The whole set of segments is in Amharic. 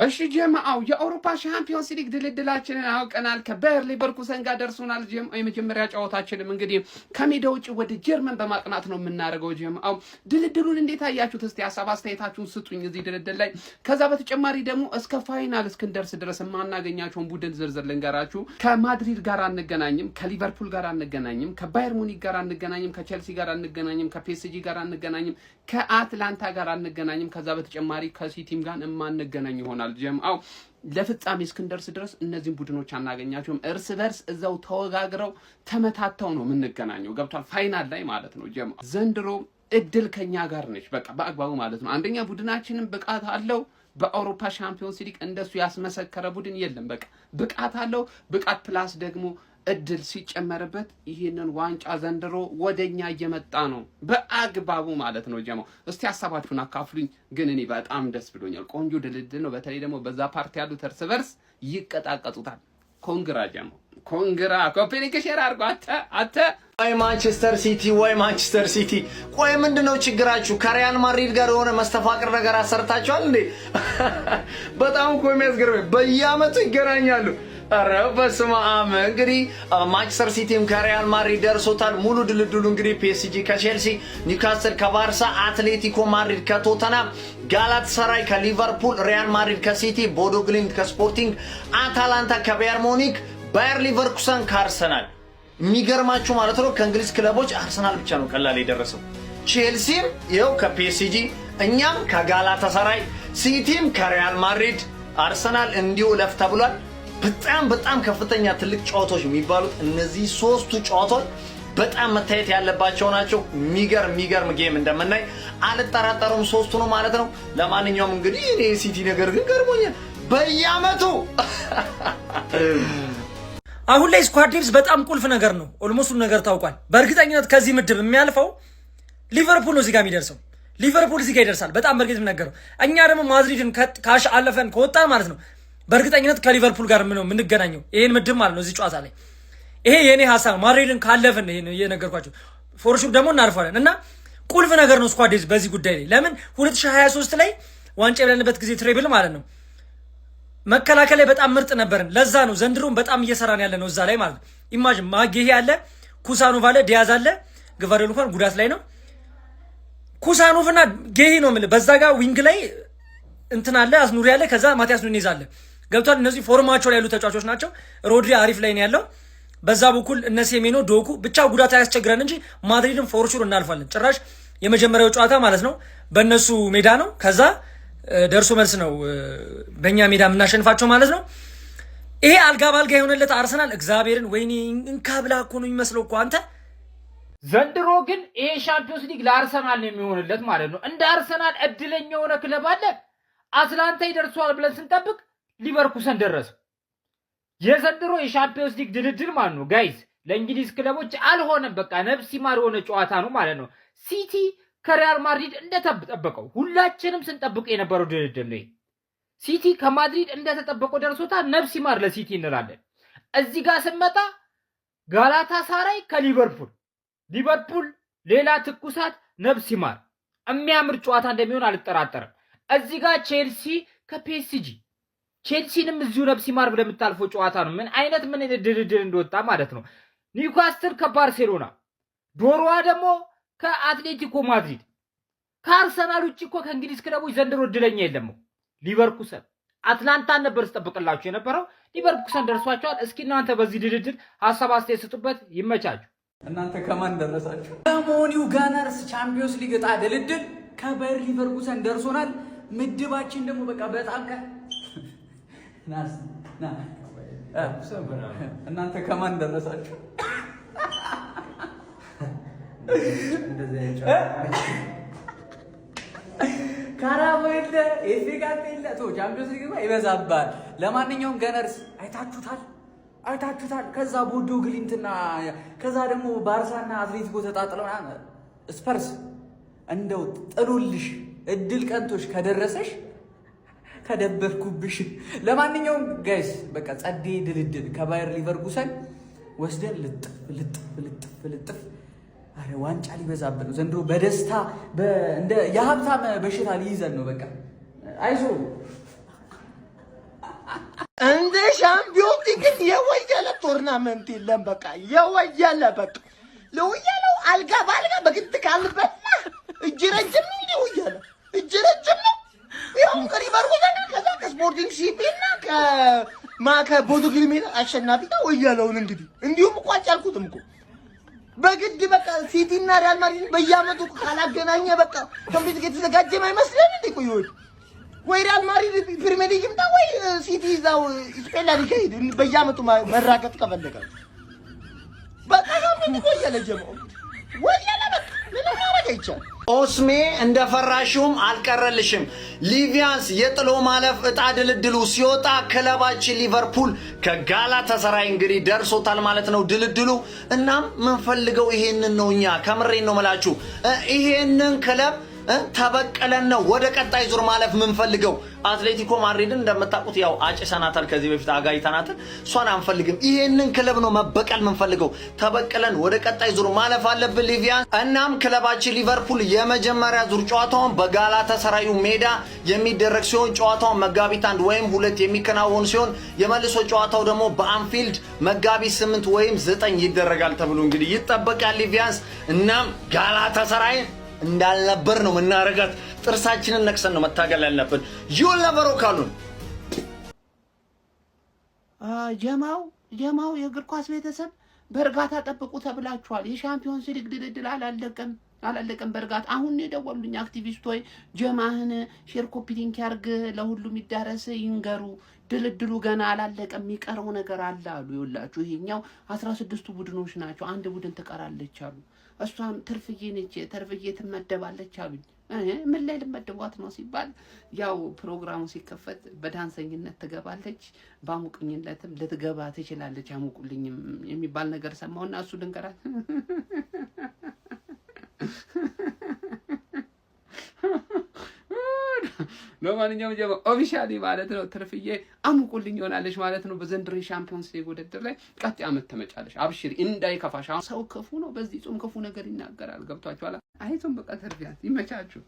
እሺ ጀማዓው የአውሮፓ ሻምፒዮንስ ሊግ ድልድላችንን አውቀናል። ከባየር ሊቨርኩሰን ጋር ደርሶናል። የመጀመሪያ ጨዋታችንም እንግዲህ ከሜዳ ውጪ ወደ ጀርመን በማቅናት ነው የምናደርገው። ጀማዓው ድልድሉን እንዴት አያችሁት? እስቲ ሐሳብ አስተያየታችሁን ስጡኝ እዚህ ድልድል ላይ። ከዛ በተጨማሪ ደግሞ እስከ ፋይናል እስክንደርስ ድረስ የማናገኛቸውን ቡድን ዝርዝር ልንገራችሁ። ከማድሪድ ጋር አንገናኝም፣ ከሊቨርፑል ጋር አንገናኝም፣ ከባየር ሙኒክ ጋር አንገናኝም፣ ከቼልሲ ጋር አንገናኝም፣ ከፒኤስጂ ጋር አንገናኝም፣ ከአትላንታ ጋር አንገናኝም። ከዛ በተጨማሪ ከሲቲም ጋር የማንገናኝ ይሆናል። ጀማዓው ለፍጻሜ እስክንደርስ ድረስ እነዚህን ቡድኖች አናገኛቸውም። እርስ በርስ እዛው ተወጋግረው ተመታተው ነው የምንገናኘው። ገብቷል? ፋይናል ላይ ማለት ነው። ጀማዓው ዘንድሮ እድል ከኛ ጋር ነች። በቃ በአግባቡ ማለት ነው። አንደኛ ቡድናችንን ብቃት አለው። በአውሮፓ ሻምፒዮንስ ሊግ እንደሱ ያስመሰከረ ቡድን የለም። በቃ ብቃት አለው። ብቃት ፕላስ ደግሞ እድል ሲጨመርበት ይሄንን ዋንጫ ዘንድሮ ወደኛ እየመጣ ነው በአግባቡ ማለት ነው። ጀማዓው እስቲ ሐሳባችሁን አካፍሉኝ። ግን እኔ በጣም ደስ ብሎኛል። ቆንጆ ድልድል ነው። በተለይ ደግሞ በዛ ፓርቲ ያሉት እርስ በርስ ይቀጣቀጡታል። ኮንግራ ጀማዓው ኮንግራ። ኮፒሊንግ ሼር አድርጉ። አተ ወይ ማንቸስተር ሲቲ ቆይ ምንድነው ችግራችሁ? ከሪያል ማድሪድ ጋር የሆነ መስተፋቅር ነገር አሰርታችኋል እንዴ? በጣም እኮ የሚያስገርመኝ በየአመቱ ይገናኛሉ። አረ በስመ አብ። እንግዲህ ማንቸስተር ሲቲም ከሪያል ማድሪድ ደርሶታል። ሙሉ ድልድሉ እንግዲህ ፒኤስጂ ከቼልሲ፣ ኒውካስል ከባርሳ፣ አትሌቲኮ ማድሪድ ከቶተናም፣ ጋላታሳራይ ከሊቨርፑል፣ ሪያል ማድሪድ ከሲቲ፣ ቦዶ ግሊምት ከስፖርቲንግ፣ አታላንታ ከባየር ሙኒክ፣ ባየር ሊቨርኩሰን ከአርሰናል። የሚገርማችሁ ማለት ነው ከእንግሊዝ ክለቦች አርሰናል ብቻ ነው ቀላል የደረሰው። ቼልሲም ይኸው ከፒኤስጂ፣ እኛም ከጋላታሳራይ፣ ሲቲም ከሪያል ማድሪድ፣ አርሰናል እንዲሁ ለፍ ተብሏል። በጣም ከፍተኛ ትልቅ ጨዋታዎች የሚባሉት እነዚህ ሶስቱ ጨዋታዎች በጣም መታየት ያለባቸው ናቸው። የሚገርም ጌም እንደምናይ አልጠራጠሩም። ሶስቱ ነው ማለት ነው። ለማንኛውም እንግዲህ እኔ ሲቲ ነገር ግን ገርሞኛል በየአመቱ። አሁን ላይ ስኳድ ዴፕዝ በጣም ቁልፍ ነገር ነው። ኦልሞስት ነገር ታውቋል። በእርግጠኝነት ከዚህ ምድብ የሚያልፈው ሊቨርፑል ነው። እዚህ ጋር የሚደርሰው ሊቨርፑል እዚህ ጋር ይደርሳል። በጣም በእርግጥ የምነገረው እኛ ደግሞ ማድሪድን ካሽ አለፈን ከወጣን ማለት ነው በእርግጠኝነት ከሊቨርፑል ጋር ነው የምንገናኘው። ይሄን ምድብ ማለት ነው እዚህ ጨዋታ ላይ ይሄ የኔ ሐሳብ። ማድሪድን ካለፈን ይሄ ነው እየነገርኳችሁ። ፎርሹር ደግሞ እናርፋለን እና ቁልፍ ነገር ነው ስኳድ ዴፕዝ በዚህ ጉዳይ ላይ። ለምን 2023 ላይ ዋንጫ የበለንበት ጊዜ ትሬብል ማለት ነው መከላከል ላይ በጣም ምርጥ ነበርን። ለዛ ነው ዘንድሮም በጣም እየሰራን ያለ ነው እዛ ላይ ማለት ነው። ኢማጂን ማጌሄ አለ፣ ኩሳኖቭ አለ፣ ዲያዝ አለ። ግቫርዲዮል እንኳን ጉዳት ላይ ነው። ኩሳኖቭና ጌሄ ነው የምልህ። በዛ ጋር ዊንግ ላይ እንትን አለ፣ አስኑሪ አለ፣ ከዛ ማቲያስ ኑኔዝ አለ። ገብቷል? እነዚህ ፎርማቸው ላይ ያሉ ተጫዋቾች ናቸው። ሮድሪ አሪፍ ላይ ነው ያለው። በዛ በኩል እነ ሴሜኖ ዶኩ ብቻ ጉዳት አያስቸግረን እንጂ ማድሪድን ፎርሹር እናልፋለን። ጭራሽ የመጀመሪያው ጨዋታ ማለት ነው በእነሱ ሜዳ ነው። ከዛ ደርሶ መልስ ነው በእኛ ሜዳ የምናሸንፋቸው ማለት ነው። ይሄ አልጋ ባልጋ የሆነለት አርሰናል እግዚአብሔርን ወይኔ እንካ ብላ እኮ ነው የሚመስለው እኮ አንተ። ዘንድሮ ግን ይሄ ሻምፒዮንስ ሊግ ለአርሰናል ነው የሚሆንለት ማለት ነው። እንደ አርሰናል እድለኛ የሆነ ክለብ አለ? አትላንታ ይደርሷል ብለን ስንጠብቅ ሊቨርኩሰን ደረሰ። የዘንድሮ የሻምፒዮንስ ሊግ ድልድል ማለት ነው ጋይዝ ለእንግሊዝ ክለቦች አልሆነም። በቃ ነፍስ ይማር የሆነ ጨዋታ ነው ማለት ነው። ሲቲ ከሪያል ማድሪድ እንደተጠበቀው ሁላችንም ስንጠብቅ የነበረው ድልድል ነው። ሲቲ ከማድሪድ እንደተጠበቀው ደርሶታል። ነፍስ ይማር ለሲቲ እንላለን። እዚህ ጋር ስንመጣ ጋላታሳራይ ከሊቨርፑል ሌላ ትኩሳት፣ ነፍስ ይማር። የሚያምር ጨዋታ እንደሚሆን አልጠራጠርም። እዚህ ጋር ቼልሲ ከፒኤስጂ፣ ቼልሲንም እዚሁ ነፍስ ይማር ብለህ የምታልፈው ጨዋታ ነው። ምን አይነት ድልድል እንደወጣ ማለት ነው። ኒውካስትል ከባርሴሎና፣ ዶሮዋ ደግሞ ከአትሌቲኮ ማድሪድ። ከአርሰናል ውጭ እኮ ከእንግሊዝ ክለቦች ዘንድሮ እድለኛ የለም። ሊቨርኩሰን አትላንታን ነበር ስጠብቅላችሁ የነበረው። ሊቨርኩሰን ደርሷቸዋል። እስኪ እናንተ በዚህ ድልድል ሀሳብ አስተያየት ስጡበት። ይመቻችሁ። እናንተ ከማን ደረሳችሁ? ለሞኒው ጋናርስ ቻምፒዮንስ ሊግ ዕጣ ድልድል ከባየር ሊቨርኩሰን ደርሶናል። ምድባችን ደግሞ በቃ በጣም እናንተ ከማን ደረሳችሁ? ካራቦ የለ ኤፌጋት የለ ቻምፒዮንስ ሊግ ይበዛባል። ለማንኛውም ገነርስ አይታችሁታል። ከዛ ቦዶ ግሊምትና ከዛ ደግሞ ባርሳና አትሌቲኮ ተጣጥለው ስፐርስ እንደው ጥሉልሽ እድል ቀንቶሽ ከደረሰሽ ከደበርኩብሽ። ለማንኛውም ጋይስ በቃ ጸዴ ድልድል ከባየር ሊቨርኩሰን ወስደን ልጥፍ። አረ ዋንጫ ሊበዛብን ነው ዘንድሮ። በደስታ እንደ የሀብታም በሽታ ሊይዘን ነው። በቃ አይዞ እንደ ሻምፒዮንስ ሊግ የወየለ ቶርናመንት የለም። በቃ የወየለ በቃ ለወየለው አልጋ ባልጋ በግድ ካልበላ እጅ ረጅም ነው የወየለ እጅ ረጅም ነው። ያው ከሊቨርፑል ከዛ ከስፖርቲንግ ሲፒና ከቦዶ ግሊምት አሸናፊ ነው ወየለውን እንግዲህ እንዲሁም እኮ አጫልኩትም እኮ በግድ በቃ ሲቲና ሪያል ማድሪድ በየአመቱ ካላገናኘ በቃ ኮምፕሊት የተዘጋጀ አይመስልም እንዴ? ቆይ ወይ ሪያል ማድሪድ ፕሪሚየር ሊግ ይምጣ ወይ ሲቲ እዛው ስፔን ላ ሊጋ ሄድ በየአመቱ መራገጥ ከፈለገ በቃ ምን ይቆያል ጀመው ወያላ በቃ ምን ማረግ ይቻላል። ኦስሜ እንደፈራሽውም አልቀረልሽም። ሊቪያንስ የጥሎ ማለፍ እጣ ድልድሉ ሲወጣ ክለባችን ሊቨርፑል ከጋላታሳራይ እንግዲህ ደርሶታል ማለት ነው ድልድሉ። እናም ምንፈልገው ይሄንን ነው። እኛ ከምሬን ነው መላችሁ ይሄንን ክለብ ተበቀለን ነው ወደ ቀጣይ ዙር ማለፍ ምንፈልገው። አትሌቲኮ ማድሪድን እንደምታውቁት ያው አጭሰናታል ከዚህ በፊት አጋይተናታል። እሷን አንፈልግም። ይሄንን ክለብ ነው መበቀል ምንፈልገው። ተበቀለን ወደ ቀጣይ ዙር ማለፍ አለብን ሊቪያን። እናም ክለባችን ሊቨርፑል የመጀመሪያ ዙር ጨዋታውን በጋላታሳራዩ ሜዳ የሚደረግ ሲሆን ጨዋታውን መጋቢት 1 ወይም 2 የሚከናወን ሲሆን የመልሶ ጨዋታው ደግሞ በአንፊልድ መጋቢት 8 ወይም 9 ይደረጋል ተብሎ እንግዲህ ይጠበቃል ሊቪያንስ። እናም ጋላታሳራይን እንዳልነበር ነው መናረጋት። ጥርሳችንን ነክሰን ነው መታገል ያለብን። ዩል ነበሮ ካሉን ጀማው የእግር ኳስ ቤተሰብ በእርጋታ ጠብቁ ተብላችኋል። የሻምፒዮንስ ሊግ ድልድል አላለቀም በእርጋታ። አሁን የደወሉኝ አክቲቪስቶች ጀማህን ሼር ኮፒ ሊንክ ያርግ ለሁሉም ይዳረስ ይንገሩ፣ ድልድሉ ገና አላለቀም የሚቀረው ነገር አለ አሉ። ይኸውላችሁ ይሄኛው 16ቱ ቡድኖች ናቸው። አንድ ቡድን ትቀራለች አሉ። እሷም ትርፍዬ ነች፣ ትርፍዬ ትመደባለች አሉኝ። ምን ላይ ልመደቧት ነው ሲባል ያው ፕሮግራሙ ሲከፈት በዳንሰኝነት ትገባለች፣ በአሙቅኝነትም ልትገባ ትችላለች። አሙቁልኝም የሚባል ነገር ሰማውና እሱ ልንገራት ለማንኛውም ጀማ ኦፊሻሊ ማለት ነው ትርፍዬ አሙቁልኝ ሆናለች ማለት ነው። በዘንድሮ ሻምፒዮንስ ሊግ ውድድር ላይ ቀጣይ ዓመት ተመጫለሽ። አብሽሪ እንዳይከፋሽ። ሰው ክፉ ነው፣ በዚህ ጾም ክፉ ነገር ይናገራል። ገብቷችኋል? አይዞን በቃ ተርቢያት ይመቻችሁ።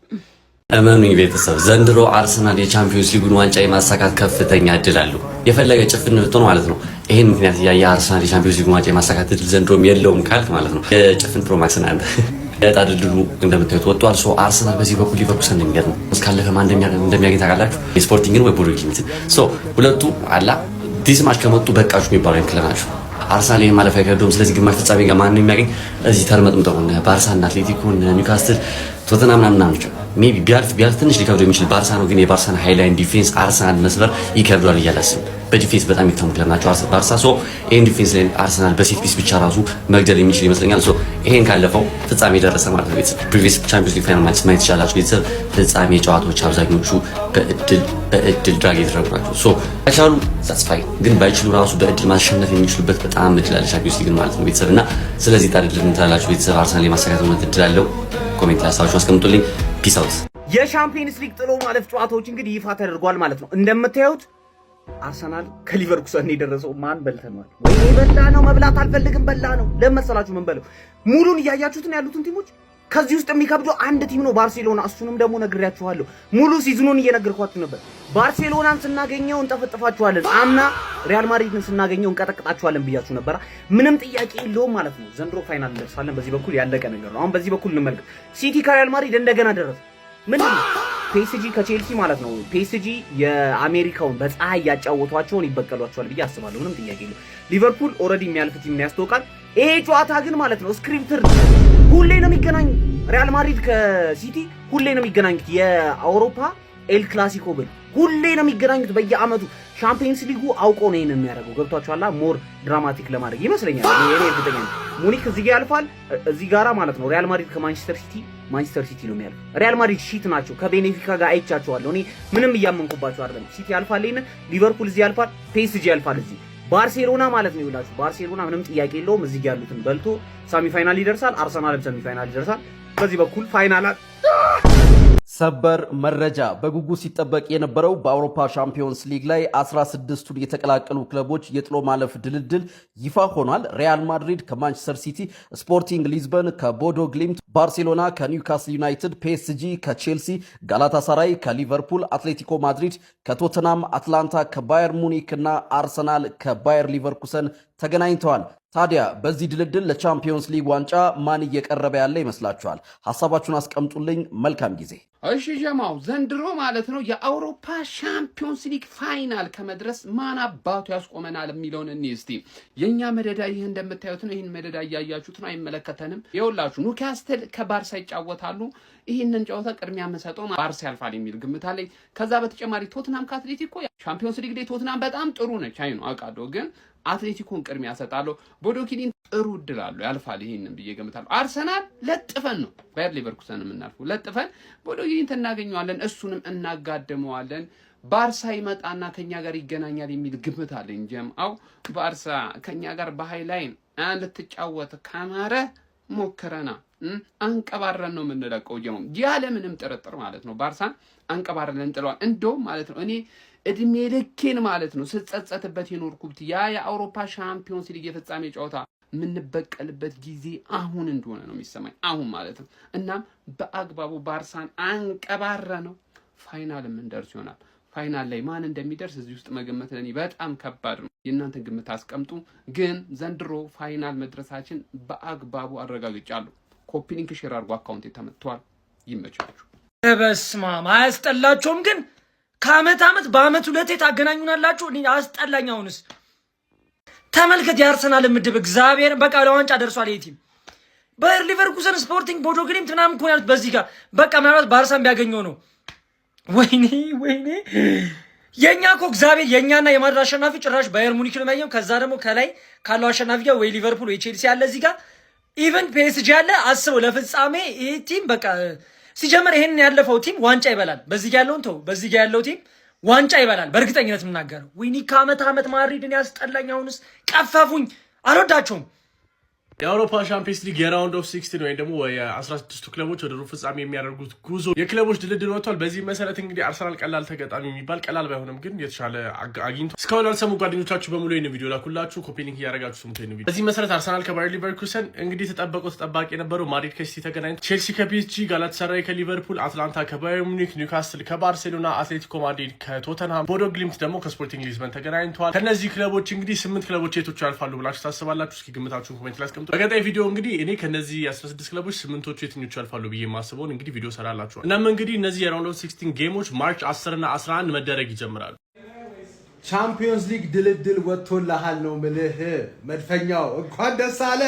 እመኑኝ ቤተሰብ ዘንድሮ አርሰናል የቻምፒዮንስ ሊጉን ዋንጫ የማሳካት ከፍተኛ እድል አለው። የፈለገ ጭፍን ብትሆን ማለት ነው። ይሄን ምክንያት ያየ አርሰናል የቻምፒዮንስ ሊጉን ዋንጫ የማሳካት እድል ዘንድሮም የለውም ካልክ ማለት ነው የጭፍን ፕሮማክስን አንተ የዕጣ ድልድሉ እንደምታዩት ወጥቷል። ሶ አርሰናል በዚህ በኩል ሊቨርፑል እንደሚገጥም እስካለፈ ማን እንደሚያገኝ ታውቃላችሁ? የስፖርቲንግን ወይ ቦዶ ግሊምት። ሶ ሁለቱ አላ ዲስማች ከመጡ በቃችሁ የሚባሉ ክለብ ናቸው። አርሰናል ይሄን ማለፍ አይከብደውም። ስለዚህ ግማሽ ፍጻሜ ጋር ማን የሚያገኝ እዚህ ተርመጥምጠው ባርሳና አትሌቲኮ ኒውካስትል ቶተንሃም ምናምን ናቸው። ሜቢ ቢያልፍ ትንሽ ሊከብደው የሚችል ባርሳ ነው። ግን የባርሳን ሃይላይን ዲፌንስ አርሰናል መስበር ይከብዳል እያላስብ በዲፌንስ በጣም የሚታሙ ክለብ ናቸው ባርሳ። ሶ ይሄን ዲፌንስ ላይ አርሰናል በሴት ፒስ ብቻ ራሱ መግደል የሚችል ይመስለኛል። ሶ ይሄን ካለፈው ፍጻሜ ደረሰ ማለት ነው። ቤተሰብ ፕሪቪየስ ቻምፒዮንስ ሊግ ፋይናል ማች ማየት ይችላልችሁ። ቤተሰብ ፍጻሜ ጨዋታዎች አብዛኞቹ በእድል ድራግ የተደረጉ ናቸው። ሶ ከቻሉ ተስፋይ ግን ባይችሉ ራሱ በእድል ማሸነፍ የሚችሉበት በጣም እድል አለ ቻምፒዮንስ ሊግ ማለት ነው ቤተሰብ። እና ስለዚህ ታድል እንታላችሁ ቤተሰብ አርሰናል የማሳካት እድል አለው። ኮሜንት ላይ ሀሳባችሁን አስቀምጡልኝ። ፒስ አውት። የሻምፒዮንስ ሊግ ጥሎ ማለፍ ጨዋታዎች እንግዲህ ይፋ ተደርጓል ማለት ነው። እንደምታዩት አርሰናል ከሊቨርኩሰን የደረሰው ማን በልተናል ወይ በላ ነው። መብላት አልፈልግም በላ ነው። ለመሰላችሁ ምን በለው ሙሉን እያያችሁት ነው ያሉትን ቲሞች። ከዚህ ውስጥ የሚከብደው አንድ ቲም ነው ባርሴሎና። እሱንም ደግሞ ነግሬያችኋለሁ። ሙሉ ሲዝኑን እየነገርኳችሁ ነበር። ባርሴሎናን ስናገኘው እንጠፈጥፋችኋለን፣ አምና ሪያል ማድሪድን ስናገኘው እንቀጠቅጣችኋለን ብያችሁ ነበር። ምንም ጥያቄ የለውም ማለት ነው። ዘንድሮ ፋይናል እንደርሳለን። በዚህ በኩል ያለቀ ነገር ነው። አሁን በዚህ በኩል እንመልከት። ሲቲ ከሪያል ማድሪድ እንደገና ደረሰ። ምንድን ነው ፒኤስጂ ከቼልሲ ማለት ነው። ፒኤስጂ የአሜሪካውን በፀሐይ ያጫወቷቸውን ይበቀሏቸዋል ብዬ አስባለሁ። ምንም ጥያቄ የለው። ሊቨርፑል ኦልሬዲ የሚያልፍ ቲም ያስተውቃል። ይሄ ጨዋታ ግን ማለት ነው ስክሪፕትድ ሁሌ ነው የሚገናኙት። ሪያል ማድሪድ ከሲቲ ሁሌ ነው የሚገናኙት። የአውሮፓ ኤል ክላሲኮ ብል ሁሌ ነው የሚገናኙት በየአመቱ። ሻምፒዮንስ ሊጉ አውቆ ነው ይሄን የሚያደርገው። ገብቷችኋል? ሞር ድራማቲክ ለማድረግ ይመስለኛል። እኔ እርግጠኛ ነኝ ሙኒክ እዚህ ጋር ያልፋል። እዚህ ጋራ ማለት ነው ሪያል ማድሪድ ከማንቸስተር ሲቲ ነው የሚያልፍ። ሪያል ማድሪድ ሺት ናቸው። ከቤኔፊካ ጋር አይቻቸዋለሁ። እኔ ምንም እያመንኩባቸው አይደለም። ሲቲ ያልፋል፣ ይሄን ሊቨርፑል እዚህ ያልፋል፣ ፒኤስጂ ያልፋል። እዚህ ባርሴሎና ማለት ነው ይላችሁ። ባርሴሎና ምንም ጥያቄ የለውም እዚህ ያሉትን በልቶ ሳሚ ፋይናል ይደርሳል። አርሰናልም ሳሚ ፋይናል ይደርሳል። በዚህ በኩል ፋይናል ሰበር መረጃ በጉጉት ሲጠበቅ የነበረው በአውሮፓ ሻምፒዮንስ ሊግ ላይ 16ቱን የተቀላቀሉ ክለቦች የጥሎ ማለፍ ድልድል ይፋ ሆኗል። ሪያል ማድሪድ ከማንቸስተር ሲቲ፣ ስፖርቲንግ ሊዝበን ከቦዶ ግሊምት፣ ባርሴሎና ከኒውካስል ዩናይትድ፣ ፒኤስጂ ከቼልሲ፣ ጋላታሳራይ ከሊቨርፑል፣ አትሌቲኮ ማድሪድ ከቶተናም፣ አትላንታ ከባየር ሙኒክ እና አርሰናል ከባየር ሊቨርኩሰን ተገናኝተዋል። ታዲያ በዚህ ድልድል ለቻምፒዮንስ ሊግ ዋንጫ ማን እየቀረበ ያለ ይመስላችኋል? ሐሳባችሁን አስቀምጡልኝ። መልካም ጊዜ። እሺ ጀማው፣ ዘንድሮ ማለት ነው የአውሮፓ ሻምፒዮንስ ሊግ ፋይናል ከመድረስ ማን አባቱ ያስቆመናል የሚለውን እስቲ። የኛ መደዳ ይህ እንደምታዩት ነው። ይህን መደዳ እያያችሁት ነው፣ አይመለከተንም። ይኸውላችሁ ኒውካስትል ከባርሳ ይጫወታሉ። ይህንን ጨዋታ ቅድሚያ የምሰጠው ባርሳ ያልፋል የሚል ግምት አለኝ። ከዛ በተጨማሪ ቶትናም ከአትሌቲኮ ሻምፒዮንስ ሊግ ላይ ቶትናም በጣም ጥሩ ነች፣ አይ ነው አውቃለሁ፣ ግን አትሌቲኮን ቅድሚያ ሰጣለሁ። ቦዶ ክሊን ጥሩ እድል አለው ያልፋል፣ ይሄንን ብዬ ገምታለሁ። አርሰናል ለጥፈን ነው ባየር ሊቨርኩሰን የምናልፈው፣ ለጥፈን ቦዶ ክሊን እናገኘዋለን፣ እሱንም እናጋደመዋለን። ባርሳ ይመጣና ከኛ ጋር ይገናኛል የሚል ግምት አለኝ። ጀምአው ባርሳ ከኛ ጋር በሃይላይን ልትጫወት ካማረ ሞክረና አንቀባረን ነው የምንለቀው። ጀምአው ያለ ምንም ጥርጥር ማለት ነው ባርሳን አንቀባረን እንጥለዋል። እንደውም ማለት ነው እኔ እድሜ ልኬን ማለት ነው ስጸጸትበት የኖርኩት ያ የአውሮፓ ሻምፒዮንስ ሊግ የፍጻሜ ጨዋታ የምንበቀልበት ጊዜ አሁን እንደሆነ ነው የሚሰማኝ፣ አሁን ማለት ነው። እናም በአግባቡ ባርሳን አንቀባረ ነው ፋይናል የምንደርስ ይሆናል። ፋይናል ላይ ማን እንደሚደርስ እዚህ ውስጥ መገመት ለኔ በጣም ከባድ ነው። የእናንተን ግምት አስቀምጡ። ግን ዘንድሮ ፋይናል መድረሳችን በአግባቡ አረጋግጫለሁ። ኮፒ ሊንክ ሼር አድርጎ አካውንት ተመቷል። ይመቻችሁ። በስመ አብ አያስጠላቸውም ግን ከአመት አመት በአመት ሁለቴ ታገናኙናላችሁ። እኔ አስጠላኝ። አሁንስ ተመልከት የአርሰናል ምድብ እግዚአብሔር በቃ ለዋንጫ ደርሷል። ይሄ ቲም ባየር ሊቨርኩሰን፣ ስፖርቲንግ፣ ቦዶ ግሊምት ምናምን እኮ ያሉት በዚህ ጋር በቃ ምናልባት ባርሳን ቢያገኘው ነው። ወይኔ የኛ እኮ እግዚአብሔር የኛና የማድሪድ አሸናፊ ጭራሽ ባየር ሙኒክ ነው የሚያየው። ከዛ ደግሞ ከላይ ካለው አሸናፊ ጋር ወይ ሊቨርፑል ወይ ቼልሲ ያለ እዚህ ጋር ኢቨን ፒኤስጂ ያለ አስበው። ለፍጻሜ ይሄ ቲም በቃ ሲጀመር ይሄን ያለፈው ቲም ዋንጫ ይበላል። በዚህ ጋር ያለውን ተው፣ በዚህ ጋር ያለው ቲም ዋንጫ ይበላል በእርግጠኝነት የምናገረው። ወይኔ ከአመት አመት ማድሪድን ያስጠላኝ። አሁንስ ቀፈፉኝ፣ አልወዳቸውም። የአውሮፓ ሻምፒዮንስ ሊግ የራውንድ ኦፍ 16 ወይም ደግሞ የ16ቱ ክለቦች ወደ ሩብ ፍጻሜ የሚያደርጉት ጉዞ የክለቦች ድልድል ወጥቷል። በዚህ መሰረት እንግዲህ አርሰናል ቀላል ተጋጣሚ የሚባል ቀላል ባይሆንም ግን የተሻለ አግኝቶ እስካሁን ያልሰሙ ጓደኞቻችሁ በሙሉ ይህን ቪዲዮ ላኩላችሁ። ኮፒ ሊንክ እያደረጋችሁ ስሙት ይህን ቪዲዮ። በዚህ መሰረት አርሰናል ከባየር ሊቨርኩሰን እንግዲህ ተጠባቂ የነበረው ማድሪድ ከሲቲ ተገናኝቶ፣ ቼልሲ ከፒኤስጂ፣ ጋላታሳራይ ከሊቨርፑል፣ አትላንታ ከባየር ሙኒክ፣ ኒውካስትል ከባርሴሎና፣ አትሌቲኮ ማድሪድ ከቶተንሃም፣ ቦዶ ግሊምት ደግሞ ከስፖርቲንግ ሊዝበን ተገናኝተዋል። ከነዚህ ክለቦች እንግዲህ 8 ክለቦች የቶቹ ያልፋሉ ብላችሁ ታስባላችሁ? እስኪ ግምታችሁን ኮሜንት ላይ አስቀምጡ። በቀጣይ ቪዲዮ እንግዲህ እኔ ከነዚህ 16 ክለቦች 8ቶቹ የትኞቹ ያልፋሉ ብዬ ማስበውን እንግዲህ ቪዲዮ ሰራላችኋል። እናም እንግዲህ እነዚህ የራውንድ ኦፍ 16 ጌሞች ማርች 10 እና 11 መደረግ ይጀምራሉ። ቻምፒዮንስ ሊግ ድልድል ወጥቶልሃል ነው ምልህ። መድፈኛው እንኳን ደስ አለ።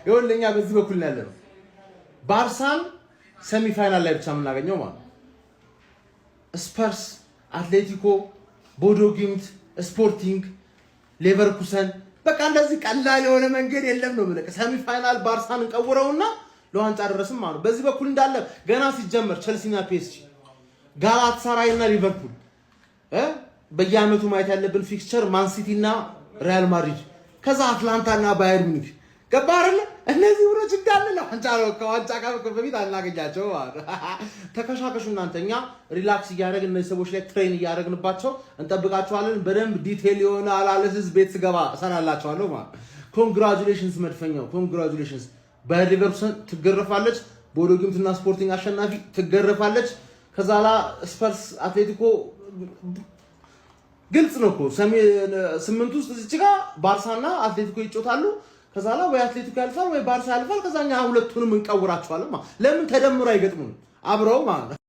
ይኸውልኛ በዚህ በኩል ያለ ነው ባርሳን ሰሚ ፋይናል ላይ ብቻ የምናገኘው ማለት ስፐርስ፣ አትሌቲኮ፣ ቦዶ ግሊምት፣ ስፖርቲንግ፣ ሌቨርኩሰን በቃ እንደዚህ ቀላል የሆነ መንገድ የለም ነው ብለህ ሰሚ ፋይናል ባርሳን እንቀውረውና ለዋንጫ ደረስም ማለት። በዚህ በኩል እንዳለ ገና ሲጀመር ቼልሲና ፒኤስጂ፣ ጋላታሳራይ እና ሊቨርፑል፣ በየአመቱ ማየት ያለብን ፊክስቸር ማን ሲቲ እና ሪያል ማድሪድ፣ ከዛ አትላንታ እና ባየር ሙኒክ ገባ አይደለ? እነዚህ ብሮች እንዳለ ለዋንጫ ነው። ከዋንጫ ጋር በፊት አናገኛቸው ማለት ተከሻከሹ። እናንተኛ ሪላክስ እያደረግን እነዚህ ሰዎች ላይ ትሬን እያደረግንባቸው እንጠብቃቸዋለን። በደንብ ዲቴል የሆነ አናሊሲስ ቤት ስገባ እሰራላቸዋለሁ ማለት። ኮንግራቹሌሽንስ መድፈኛው፣ ኮንግራቹሌሽንስ። ባየር ሊቨርኩሰን ትገረፋለች፣ ቦዶ ግሊምት እና ስፖርቲንግ አሸናፊ ትገረፋለች። ከዛ ላ ስፐርስ፣ አትሌቲኮ ግልጽ ነው እኮ 8 ውስጥ እዚህ ጋር ባርሳና አትሌቲኮ ይጮታሉ። ከዛ ላይ ወይ አትሌቲኮ ያልፋል ወይ ባርሳ ያልፋል። ከዛኛ ሁለቱንም እንቀውራቸዋለን ማለት። ለምን ተደምሮ አይገጥሙም አብረው ማለት